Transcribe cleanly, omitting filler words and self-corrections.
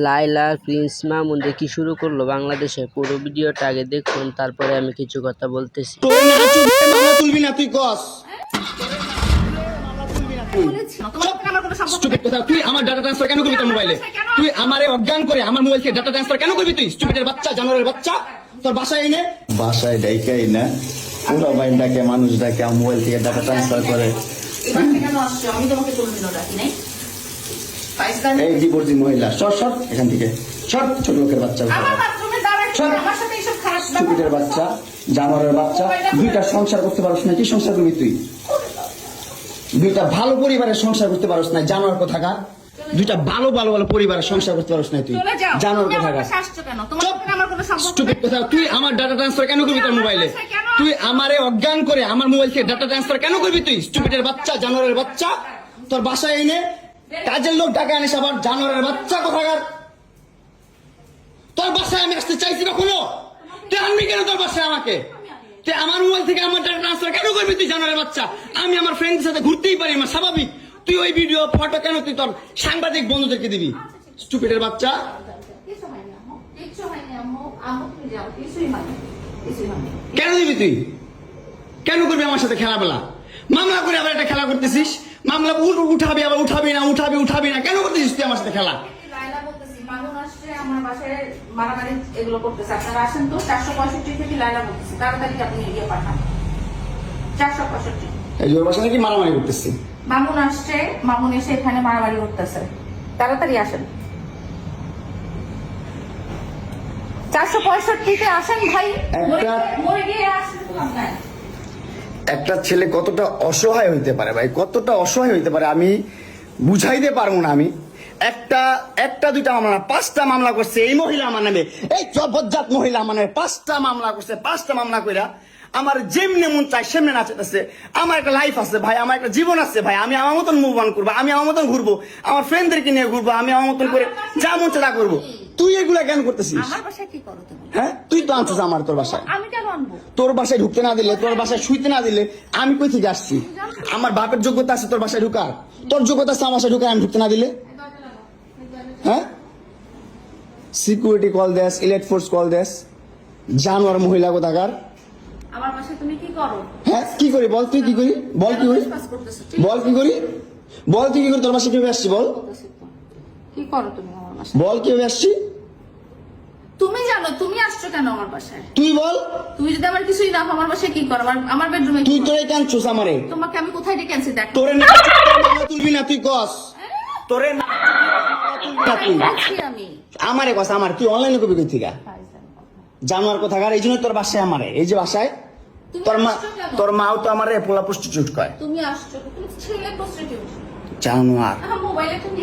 Laila Prince Mamun দেখি শুরু করলো বাংলাদেশে। পুরো ভিডিওটা আগে দেখুন, তারপরে আমি কিছু কথা বলতেছি। মামলা তুলবি না তুই কস। তুই আমার ডাটা ট্রান্সফার কেন করবি তোর মোবাইলে? তুই আমারে অজ্ঞান করে আমার মোবাইল থেকে ডাটা ট্রান্সফার কেন করবি? তুই স্টুপিডের বাচ্চা, জানোয়ারের বাচ্চা। তোর বাসায় এনে বাসায় ডাইকাই না পুরো বাইন ডাকে, মানুষ ডাকে, মোবাইল থেকে ডাটা ট্রান্সফার করে। এই ডিভোর্সি মহিলা, সর এখান থেকে, সর। ছোট লোকের বাচ্চা, স্টুপিডের বাচ্চা, জানোয়ারের বাচ্চা। দুইটা সংসার করতে পারছ না, কি সংসার করবি তুই? দুইটা ভালো পরিবারের সংসার করতে পারছ না, জানোয়ার কোথাকার। দুইটা ভালো পরিবারের সংসার করতে পারছ না তুই, জানোয়ার কোথাকার। স্টুপিড কথা। তুই আমার ডাটা ট্রান্সফার কেন করবি তোর মোবাইলে? তুই আমারে অজ্ঞান করে আমার মোবাইল থেকে ডাটা ট্রান্সফার কেন করবি? তুই স্টুপিডের বাচ্চা, জানোয়ারের বাচ্চা। তোর বাসায় এনে কাজের লোক টাকা আনিস আবার, জানোয়ারের বাচ্চা কোথাকার। তোর বাসায় আমি আসতে চাইছি কখনো? তুই আনবি কেন তোর বাসায় আমাকে? তুই আমার মোবাইল থেকে আমার ডাটা ট্রান্সফার কেন করবি? তুই জানোয়ারের বাচ্চা। আমি আমার ফ্রেন্ডের সাথে ঘুরতেই পারি, আমার স্বাভাবিক। তুই ওই ভিডিও ফটো কেন তুই তোর সাংবাদিক বন্ধুদেরকে দিবি? স্টুপিডের বাচ্চা। কেন দিবি তুই? কেন করবি আমার সাথে খেলাবেলা? মামলা করে আবার একটা খেলা করতেছিস। মামলা উঠাবি আবার উঠাবি না, কেন করতেছিস তুই আমার সাথে খেলা? নাকি মারামারি করতেছি। মামুন আসছে, মামুন এসে এখানে মারামারি করতেছে। তাড়াতাড়ি আসেন, 465-তে আসেন ভাই। একটা ছেলে কতটা অসহায় হইতে পারে ভাই, কতটা অসহায় হইতে পারে আমি বুঝাইতে পারবো না। আমি একটা দুইটা মামলা না, 5টা মামলা করছে এই মহিলা আমার নামে। এই জবরজাত মহিলা আমার নামে 5টা মামলা করছে। 5টা মামলা কইরা আমার যেমনি মন চাই সেমনি নাচতেছে। আমার একটা লাইফ আছে ভাই, আমার একটা জীবন আছে ভাই। আমি আমার মতন মুভ অন করবো, আমি আমার মতন ঘুরবো, আমার ফ্রেন্ডদেরকে নিয়ে ঘুরবো, আমি আমার মতন করে যা মন চাই তা করবো। তুই এগুলা কেন করতেছিস? হ্যাঁ, তুই তো আনছিস আমার তোর বাসায়। আমি কেন আনবো? তোর বাসায় ঢুকতে না দিলে, তোর বাসায় শুইতে না দিলে আমি কই থেকে আসছি? আমার বাপের যোগ্যতা আছে তোর বাসায় ঢুকার? তোর যোগ্যতা আছে আমার বাসায় ঢুকার, আমি ঢুকতে না দিলে? হ্যাঁ, সিকিউরিটি কল দেস, ইলেট ফোর্স কল দেস, জানোয়ার মহিলা কোথাকার। আমার বাসায় তুমি কি করো? হ্যাঁ, কি করি বল? তুই কি করি বল? কি করি বল? কি করি বল? তুই কি করি? তোর বাসায় কিভাবে আসছি বল? কি করো তুমি আমার বাসায়? বল কিভাবে আসছি? তুমি জানো তুমি আসছো কেন আমার বাসায়? তুই বল। তুমি যদি আমার কিছুই না আমার বাসায় কি করো? আমার বেডরুমে তুই তোরে কাঁদছস আমারে। তোমাকে আমি কোথায় ডেকে আনছি দেখ। তোরে না তুলবি না তুই কস। তোরে না তুলবি না তুই। আমি আমারে কস, আমার তুই অনলাইনে কবি কই থেকে জানোয়ার কোথাকার। এই জন্য তোর বাসায় আমারে, এই যে বাসায় তোর মাও তো আমারে পোলা প্রস্টিটিউট কয়। তুমি আসছো, তুমি ছেলে প্রস্টিটিউট জানোয়ার। মোবাইলে তুমি